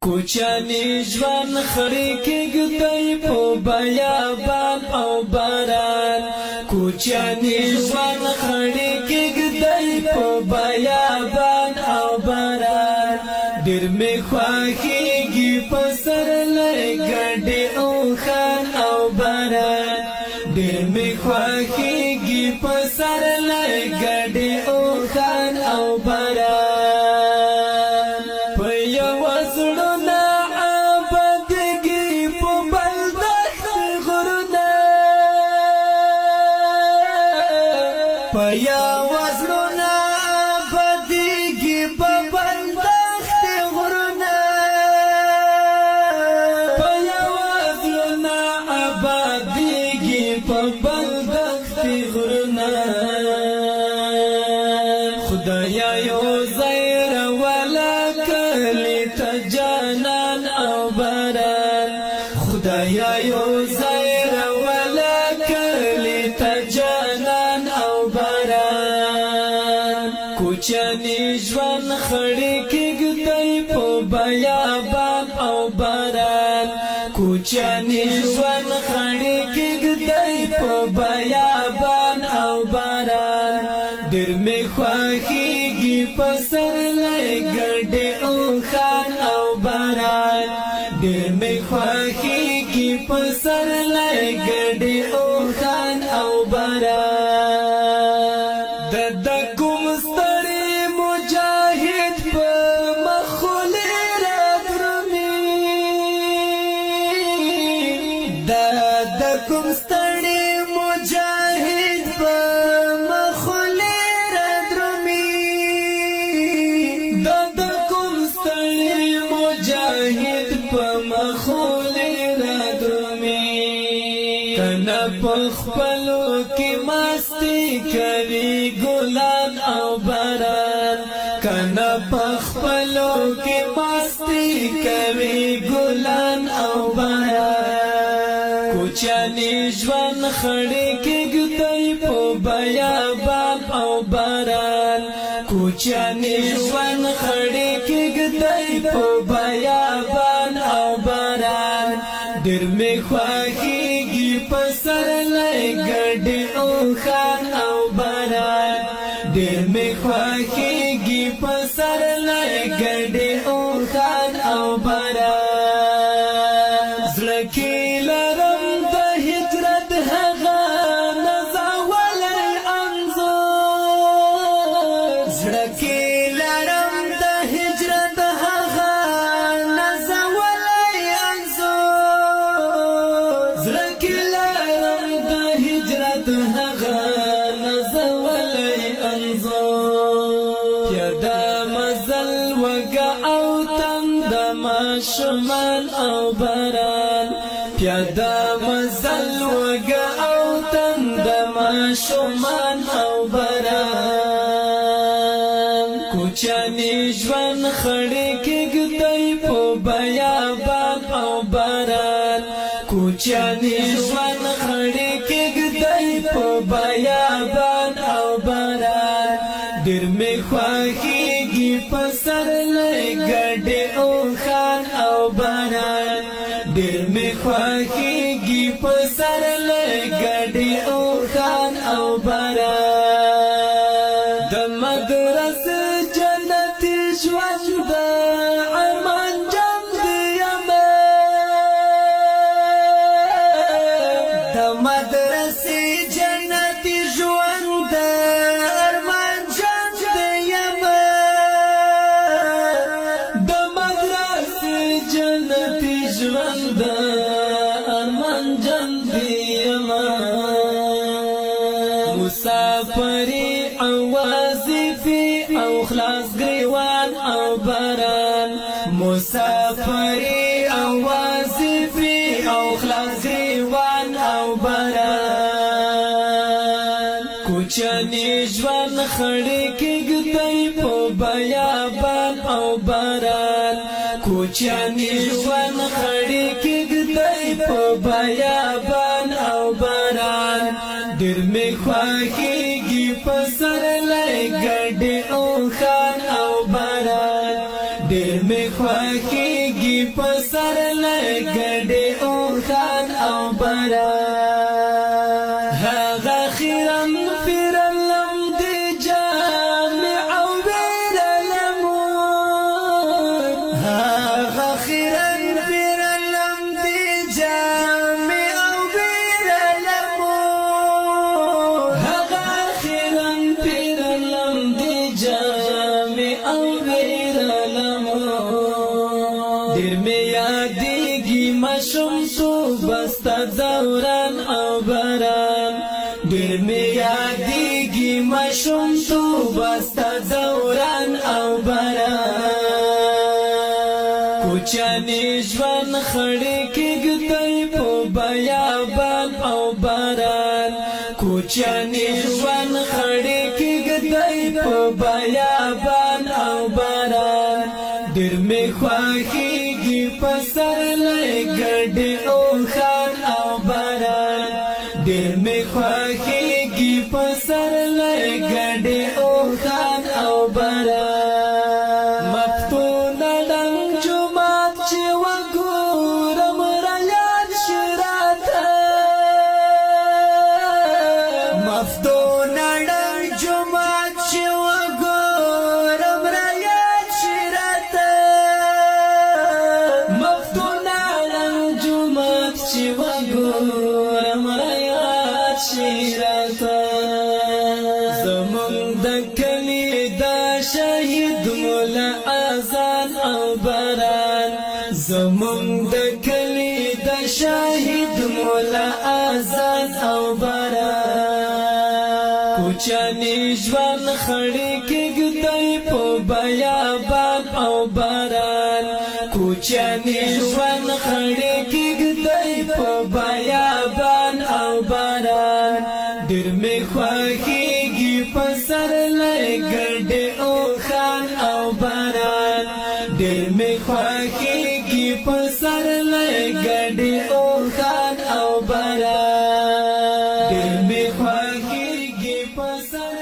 کوچانی ژوند خړې کېږدی په بیابان او باران کوچانی ژوند خړې کېږدی په بیابان او باران ډېر مې خوښېږي په پسرلی ګډې اوښان او باران ډېر مې خوښېږي په پسرلی ګډې اوښان او باران پیا وزرنا بدیگی ببندخت غرنا پیا وزرنا بدیگی ببندخت غرنا خدایا یو زیر ولا کلی تجانان او باران خدایا یو زیر ولا کلی تجانان کوچانی ژوند خړې کېږدی په بیابان او باران کوچانی ژوند خړې کېږدی په بیابان او باران ډېر مې خوښېږي پسرلی ګډې اوښان او باران ډېر مې خوښېږي پسرلی ګډې اوښان او باران کوم ستړي مجاهد په مخولې را درومي د کوم ستړي مجاهد په مخولې را درومي کنه په خپلو کې مستي کوي ګلان او باران کنه په خپلو کې مستي کوي ګلان او باران کوچانی ژوند خړې کېږدی په بیابان او باران کوچانی ژوند خړې کېږدی په بیابان او باران ډېر مې خوښېږي پسرلی ګډې اوښان او باران ډېر مې خوښېږي پسرلی ګډې اوښان او باران زړه کې لرم شمال او باران پیاده مزل وګه او تند شمال او باران کوچانی ژوند خړې کېږدی په بیابان او باران کوچانی ژوند خړې کېږدی په بیابان او باران ډېر مې خوښېږي پسرلی ګډې اوښان او باران ډېر مې خوښېږي پسرلی ګډې اوښان او باران د مدرسې جنتي ژوند د ارمان جام دی یمه د مدرسې جنتي ژوند د ارمان جام دی یمه د مدرسې جنتي ژوند د ارمان جام دی یمه مسافري او وظیفې او خلاص ګریوان او باران مسافري او وظیفې او خلاص ګریوان او باران کوچانی ژوند خړې کېږدی په بیابان او باران کوچانی ژوند خړې کېږدی په بیابان او باران ډېر مې خوښېږي پسرلی ګډې اوښان او باران ډېر مې خوښېږي خواخیږي په سر لګډې او خان او باران هغه خیرم پیرلم دی جامع او بیرلمون هغه خیرن پیرلم دی جامع او بیرلمون هغه خیرم پیرلم دی جامع او بیرلمون دیر می یادیږي ماشوم تو بستا دوران او باران دیر می یادیږي ماشوم تو بستا دوران او باران کوچانی ژوند خړې کېږدی په بیابان او باران کوچانی ژوند خړې کېږدی په بیابان او باران ډېر می خواخیږي په سر لګډې او خان او باران ډېر می خواخیږي په سر لګډې او خان او باران مفتون ډنګ جومات چې وګورم را یاد شي راته مفتون ډنګ جومات چې وګورم را یاد شي راته مفتون ډنګ جومات چې وګورم را یاد شي راته زمونږ د کلي د شهید مولا اذان او باران زمونږ د کلي د شهید مولا اذان او باران کوچانی ژوند خړې کېږدی په بیابان او باران کوچانی ژوند خړې کېږدی په بیابان او باران ډېر می خواخیږي په سر لګډې او خان او باران ډېر می خواخیږي په سر لګډې او خان او باران ډېر می خواخیږي په سر